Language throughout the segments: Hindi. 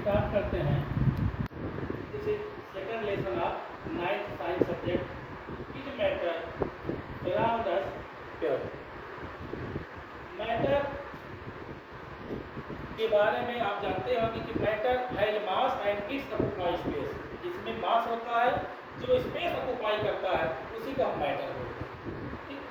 स्टार्ट करते हैं। This is second lesson of 9th science subject is matter around us pure. Matter के बारे में आप जानते होंगे कि matter has mass and it's occupy space. जिसमें मास होता है, जो स्पेस ऑक्युपाई करता है, उसी का हम मैटर बोलते हैं। ठीक,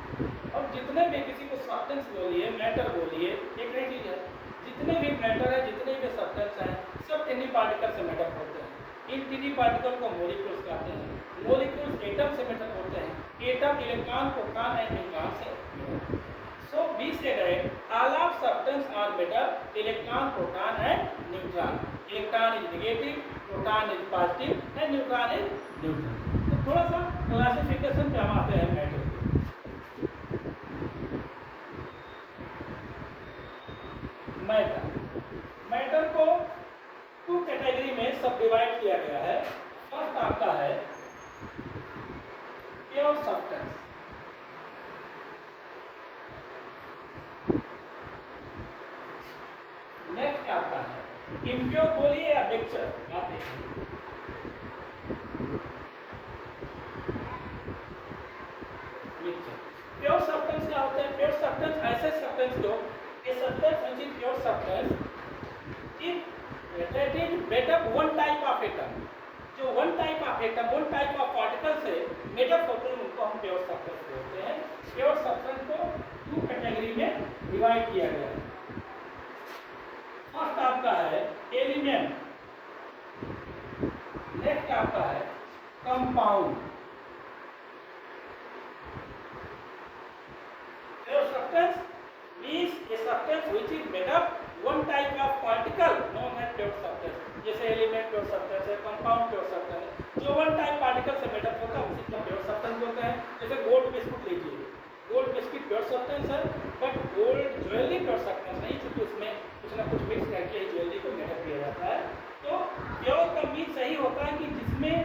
और जितने भी किसी को सब्सटेंस बोलिए, मैटर बोलिए, एक ही चीज है। जितने भी मैटर है, जितने भी सब्सटेंस हैं, सब टिनी पार्टिकल से मेकअप होते हैं। इन टिनी पार्टिकल को मॉलिक्यूल्स कहते हैं। मॉलिक्यूल्स एटम से मेकअप होते हैं। Atom electron, proton and neutron से। So we say that all of substance are made of electron, proton and neutron. Electron is negative, proton is positive and neutron is neutral. तो थोड़ा सा क्लासिफिकेशन पे हम आते हैं मैटर के। मैटर को टू कैटेगरी में सब डिवाइड किया गया है। फर्स्ट आपका है प्योर सब्सटेंस। नेक्स्ट आता है इम्प्योर, बोलिए या मिक्सचर, आप देखिए। मिक्सचर। प्योर सब्सटेंस क्या होता है? प्योर सब्सटेंस ऐसे सब्सटेंस जो ये substance which is pure substance that is made up one type of atom. जो one type of atom, one type of particle से मेड अप होते हैं, उनको हम प्योर सब्सटेंस बोलते हैं। प्योर सब्सटेंस को टू कैटेगरी में डिवाइड किया गया है। फर्स्ट आपका है एलिमेंट, नेक्स्ट आपका है compound. Pure substance means a substance which is made up one type of particle known as pure substance. जैसे एलिमेंट प्योर सब्सटेंस है, कंपाउंड प्योर सब्सटेंस है। जो वन टाइप पार्टिकल से मेड अप होता है उसी को प्योर सब्सटेंस बोलते हैं। जैसे गोल्ड बिस्कुट लीजिए, गोल्ड बिस्किट प्योर सब्सटेंस है, but gold jewellery pure substance नहीं, क्योंकि उसमें कुछ ना कुछ मिक्स करके ही ज्वेलरी को मेकअप किया जाता है। तो प्योर का मीन सही होता है कि जिसमें,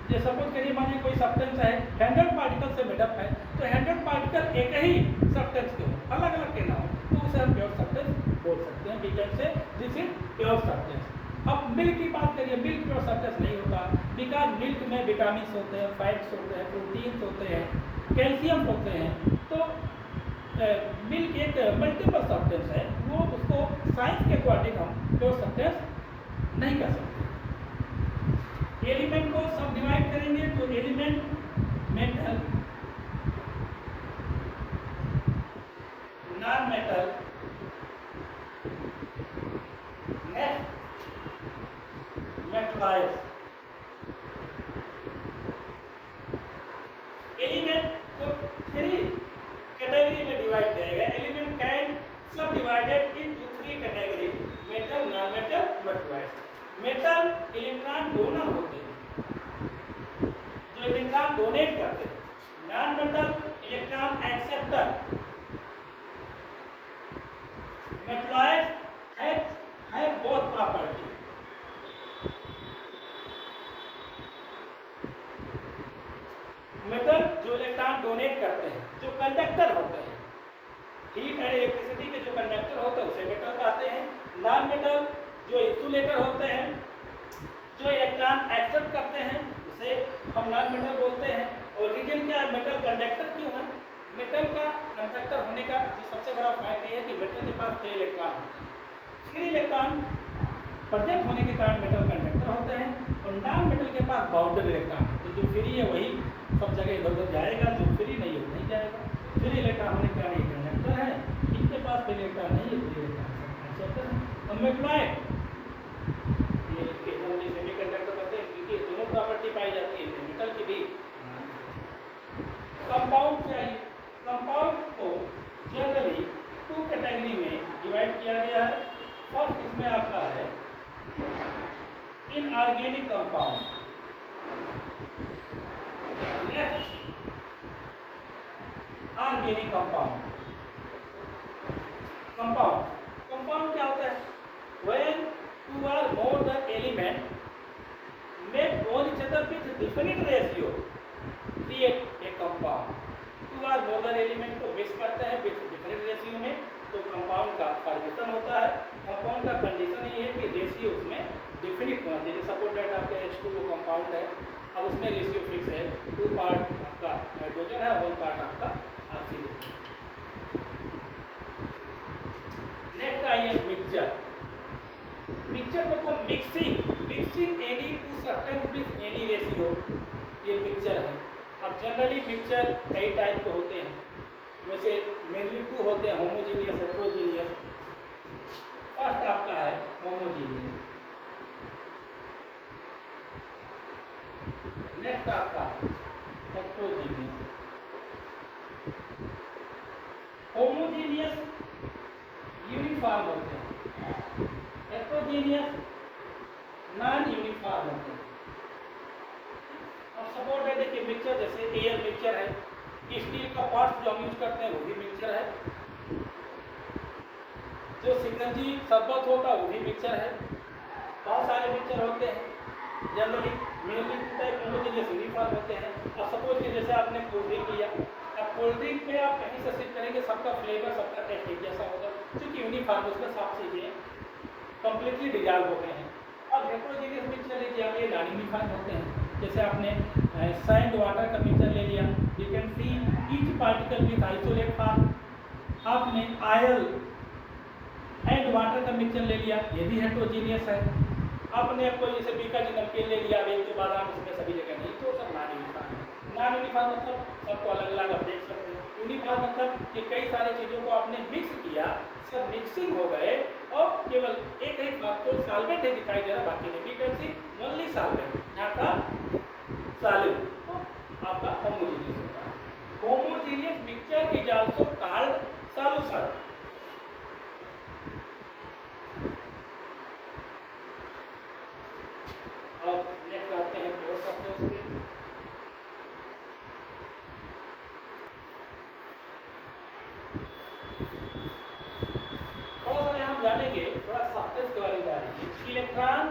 जैसे सपोज करिए मान लीजिए कोई सब्सटेंस है 100 पार्टिकल से मेकअप है, तो 100 पार्टिकल एक ही सब्सटेंस के हो, अलग अलग के ना हो, तो उसे हम प्योर सब्सटेंस बोल सकते हैं। We can say this is pure substance. अब मिल्क की बात करिए, मिल्क प्योर सब्सटेंस नहीं होता, बिकॉज मिल्क में विटामिन होते हैं, फैट्स होते हैं, प्रोटीन्स होते हैं, कैल्शियम होते हैं। तो मिल्क एक मल्टीपल सब्सटेंस है, वो उसको साइंस के अकॉर्डिंग हम प्योर सब्सटेंस नहीं कर सकते। एलिमेंट को सब डिवाइड करेंगे तो element metal, non metal, next metallise. Element को 3 कैटेगरी में डिवाइड किया गया। एलिमेंट कैन सब divided into 3 category, metal, non metal, metallise. Metal electron donor होते हैं, जो इलेक्ट्रॉन डोनेट करते हैं। Non metal electron acceptor. Metallise है बोथ प्रॉपर्टी। मेटल जो इलेक्ट्रॉन डोनेट करते हैं, जो कंडक्टर होते हैं, हीट एंड इलेक्ट्रिसिटी के जो कंडक्टर होते हैं उसे मेटल कहते हैं। नॉन मेटल जो इंसुलेटर होते हैं, जो इलेक्ट्रॉन एक्सेप्ट करते हैं, उसे हम नॉन मेटल बोलते हैं। और रीजन क्या है, मेटल कंडक्टर क्यों है? मेटल का कंडक्टर होने का सबसे बड़ा फायदा यह है कि मेटल के पास 3 इलेक्ट्रॉन होते हैं। 3 इलेक्ट्रॉन प्रेजेंट होने के कारण मेटल कंडक्टर होते हैं। और नॉन मेटल के पास बाउंडेड इलेक्ट्रॉन, तो जो फ्री है वही सब जगह इधर उधर जाएगा, जो फ्री नहीं है नहीं जाएगा। फ्री इलेक्ट्रॉन होने के कारण ये कंडक्टर है, इनके पास फ्री इलेक्ट्रॉन नहीं है, फ्री इलेक्ट्रॉन एक्सेप्टर है। और मेटलॉइड ये सेमीकंडक्टर होते हैं, क्योंकि दोनों प्रॉपर्टी पाई जाती है मेटल की भी। कंपाउंड चाहिए। कंपाउंड को जनरली 2 कैटेगरी में डिवाइड किया गया है। फर्स्ट इसमें आपका है inorganic compound, next organic compound. Compound क्या होता है? When 2 or more the element make on each other with definite ratio create a compound। 2 or more the element को मिक्स करते हैं with definite ratio में, तो कंपाउंड का फॉर्मेशन होता है। कंपाउंड का कंडीशन ये है कि रेशियो उसमें डिफिनिट होना चाहिए। सपोज दैट आपके H2O कंपाउंड है, अब उसमें रेशियो फिक्स है, 2 पार्ट आपका हाइड्रोजन है, 1 पार्ट आपका ऑक्सीजन। नेक्स्ट आइए मिक्सचर। मिक्सचर मतलब mixing any two substance with any ratio, ये मिक्सचर है। अब जनरली मिक्सचर कई टाइप के होते हैं, वैसे मेनली 2 होते हैं, होमोजीनियस, हेटेरोजीनियस। फर्स्ट आपका है होमोजीनियस, नेक्स्ट आपका हेटेरोजीनियस। होमोजीनियस यूनिफॉर्म होते हैं, हेटेरोजीनियस नॉन यूनिफॉर्म होते हैं। अब सपोज है, देखिए मिक्सचर जैसे एयर मिक्सचर है, स्टील का पार्ट्स जो हम यूज करते हैं वो भी मिक्सचर है, जो सिकंजी शरबत होता है वो भी मिक्सचर है। बहुत सारे मिक्सचर होते हैं, generally mainly 2 type homogeneous uniform होते हैं। अब सपोज कि जैसे आपने कोल्ड ड्रिंक लिया, अब कोल्ड ड्रिंक में आप कहीं से सिप करेंगे, सबका फ्लेवर सबका टेस्ट एक जैसा होगा, क्योंकि यूनिफॉर्म उसमें सब चीज़ें कंप्लीटली डिजॉल्व हो गए हैं। अब हेटेरोजीनियस मिक्सचर लीजिए आप, ये नॉन यूनिफॉर्म होते हैं। जैसे आपने सैंड वाटर का मिक्सचर ले लिया, you can see each particle with isolate form. आपने आयल एंड वाटर का मिक्सचर ले लिया, ये भी हेटेरोजीनियस है। आपने कोई जैसे बीका की नमकीन ले लिया, एक के बाद आप उसमें सभी जगह नहीं, तो सब नॉन यूनिफॉर्म है। नॉन यूनिफॉर्म मतलब सबको अलग अलग आप देख सकते हैं। यूनिफॉर्म मतलब कि कई सारी चीज़ों को आपने मिक्स किया, सब मिक्सिंग हो गए और केवल एक एक आपको सॉल्वेंट है दिखाई दे रहा, बाकी नहीं, कैन सी ओनली सॉल्वेंट, यहाँ का सॉलिड, तो आपका होमोजीनियस होता है। Homogeneous mixture is also called solution. अब नेक्स्ट आते हैं प्योर सब्सटेंस पे। थोड़ा सा हम जानेंगे, थोड़ा सब्सटेंस के बारे में जानेंगे। इलेक्ट्रॉन,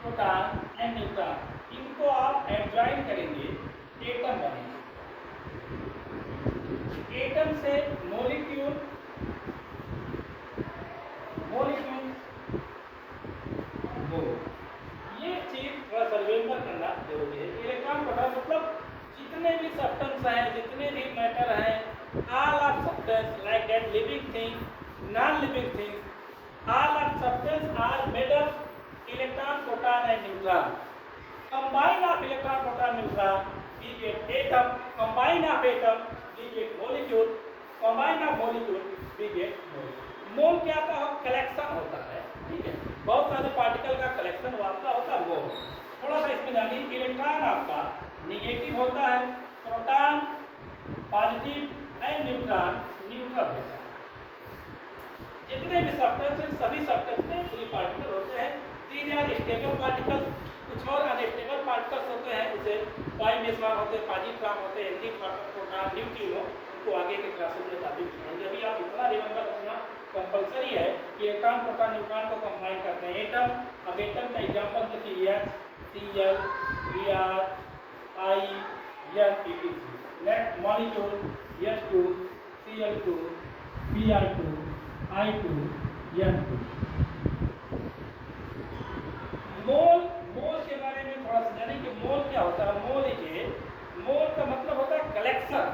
प्रोटॉन एंड न्यूट्रॉन, इनको आप एडजॉइन करेंगे, एटम बनेंगे। एटम से मॉलिक्यूल, मॉलिक्यूल वो, ये चीज थोड़ा सा रिमेंबर करना जरूरी है। इलेक्ट्रॉन प्रोटॉन मतलब जितने भी सब्सटेंस हैं, जितने भी मैटर हैं, all of substance like that living things, non-living things, all of substance are made of electron, proton and neutron. Combine of electron, proton, neutron, we get atom. Combine of atom, we get molecule. Combine of molecule, we get mole. मोल क्या का कलेक्शन होता है, ठीक है, बहुत सारे पार्टिकल का कलेक्शन वास्ता होता है मोल। थोड़ा सा इसमें जानिए, इलेक्ट्रॉन आपका निगेटिव होता है, proton positive and neutron neutral होता है। जितने भी सब्सटेंस हैं, सभी सब्सटेंस में फ्री पार्टिकल होते हैं। तीन यार स्टेबल पार्टिकल, कुछ और अनस्टेबल पार्टिकल्स होते हैं, जैसे बाइमेसवार होते हैं, पॉजिट्रॉन होते हैं, प्रोटॉन, न्यूट्रिनो, उनको आगे के क्लासेस में काफी सुनेंगे। अभी आप इतना रिमेंबर रखना कंपलसरी है कि इलेक्ट्रॉन, प्रोटॉन, न्यूट्रॉन को कंबाइन करते हैं एटम। अब एटम का एग्जांपल देखिए, Cl, Br, I, N, etc. Next molecule H2, Cl2, Br2, I2, N2। मोल, मोल के बारे में थोड़ा सा जानें कि मोल क्या होता है। मोल का मतलब होता है कलेक्शन।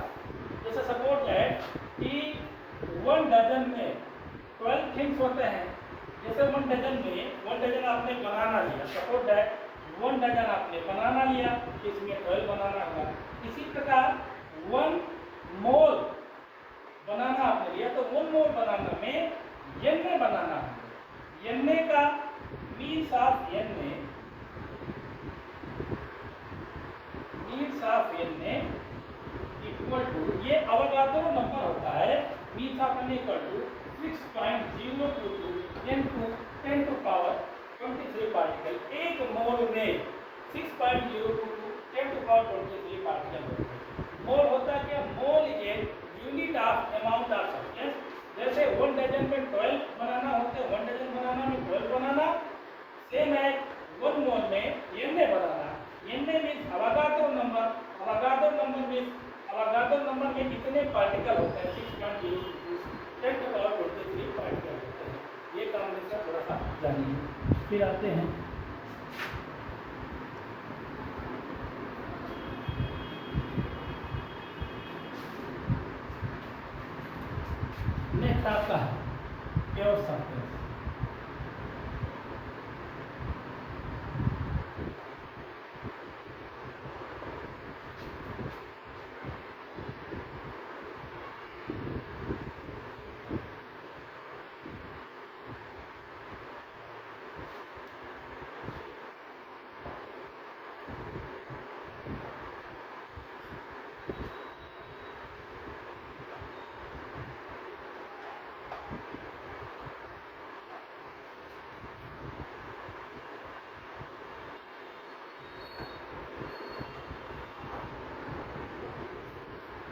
जैसे सपोज है कि 1 डजन में 12 थिंग्स होते हैं। जैसे 1 डजन में 1 डजन आपने बनाना लिया, सपोज है 1 डजन आपने बनाना लिया, इसमें 12 बनाना हुआ। इसी प्रकार 1 मोल बनाना आपने लिया, तो 1 मोल बनाना में Na बनाना है। Na का means of Na equal to, ये अवोगाद्रो नंबर होता है, means of Na equal to 6.022 into 10 to power 23 particle. एक मोल में 6.022 10 to power 23 पार्टिकल होते हैं। मोल होता है क्या? Mole is unit of amount of substance. जैसे 1 डजन में 12 बनाना होते हैं, 1 डजन बनाना में 12 बनाना, सेम है 1 मोल में Na बनाना। Na means Avogadro number, Avogadro number means Avogadro number में कितने पार्टिकल होते हैं, 6.022 10 to power 23 पार्टिकल होते हैं। ये कॉम्बिनेशन थोड़ा सा चलिए फिर आते हैं नेक्स्ट आपका है प्योर सब्सटेंस।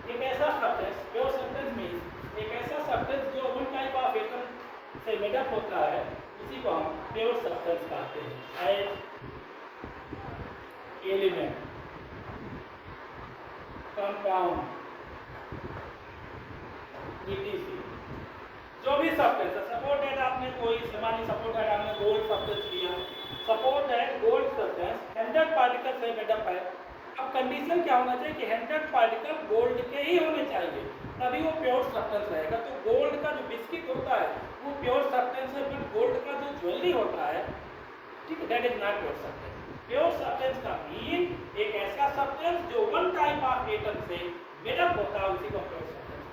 एक ऐसा सब्सटेंस, प्योर सब्सटेंस मीन्स एक ऐसा सब्सटेंस जो वन टाइप ऑफ एटम से मेड अप होता है, उसी को हम प्योर सब्सटेंस कहते हैं। एज एलिमेंट, कंपाउंड, ईटीसी, जो भी सब्सटेंस है। सपोज दैट आपने कोई सामान्य सपोज दैट आपने गोल्ड सब्सटेंस लिया, suppose that gold substance 100 particle से मेड अप है। अब कंडीशन क्या होना चाहिए कि 100 पार्टिकल गोल्ड के ही होने चाहिए, तभी वो प्योर सब्सटेंस रहेगा। तो गोल्ड का जो बिस्किट होता है वो प्योर सब्सटेंस है, बट गोल्ड का जो ज्वेलरी होता है, ठीक है, that is not pure substance. Pure substance का मीन एक ऐसा सब्सटेंस जो वन टाइप ऑफ एटम से मेड अप होता है, उसी को pure substance.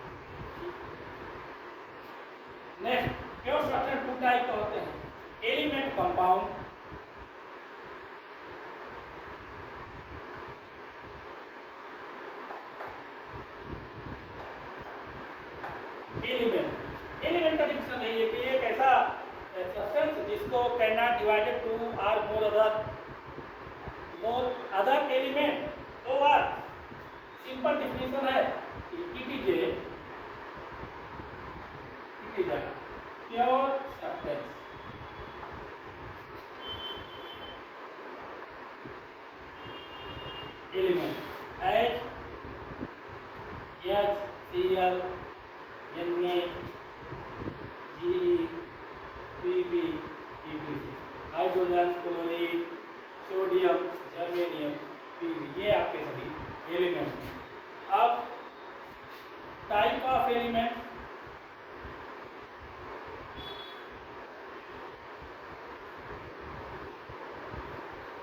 Next, pure substance two type के होते हैं, एलिमेंट, कंपाउंड। एलिमेंट का डिफिनेशन है ये कि एक ऐसा सब्सटेंस जिसको can not divided two or more other element, और सिंपल डिफिनेशन है it is a pure substance. Element H HCl Na Ge Pb etc, hydrogen, chlorine, sodium, germanium, Pb, ये आपके सभी एलिमेंट हैं। अब टाइप ऑफ एलिमेंट,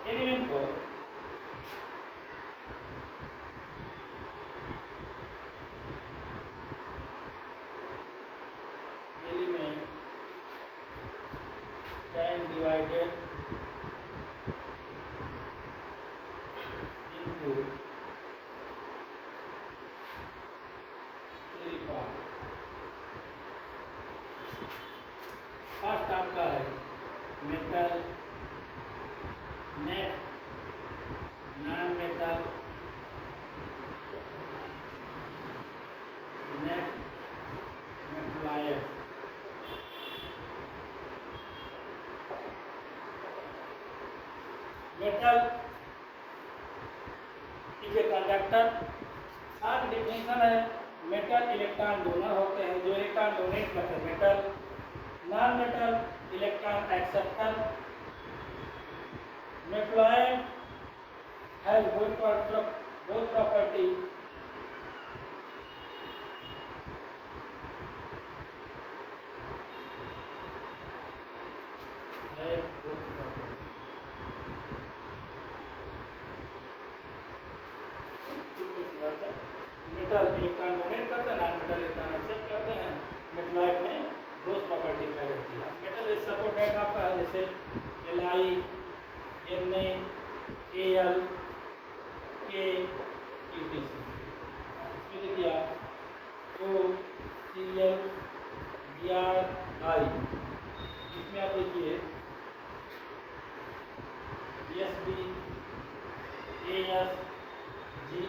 एलिमेंट को divided into 3 parts। फर्स्ट आपका है metal, net, non metal, net, metalloid. Metal is a conductor. सात डिफिनेशन है। मेटल इलेक्ट्रॉन डोनर होते हैं, जो इलेक्ट्रॉन डोनेट करते हैं metal. Non metal electron acceptor. Metalloid has both property metal electron donate करते हैं, नॉन मेटल इलेक्ट्रॉन एक्सेप्ट करते हैं। मेटलॉयड में दो प्रॉपर्टी पाई जाती है। मेटल इज सपोर्टेड आपका है जैसे Li, Na, Al, K etc। इसमें देखिए आप OCl, Br, I, इसमें आप देखिए Sb, As, Ge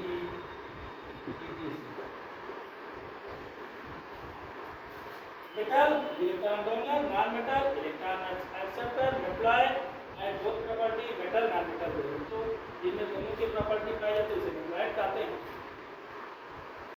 metal electron donor, non metal electron acceptor, metalloid and both property metal non metal। तो इनमें दोनों की प्रॉपर्टी पाई जाती है, इसे मेटलॉयड कहते हैं।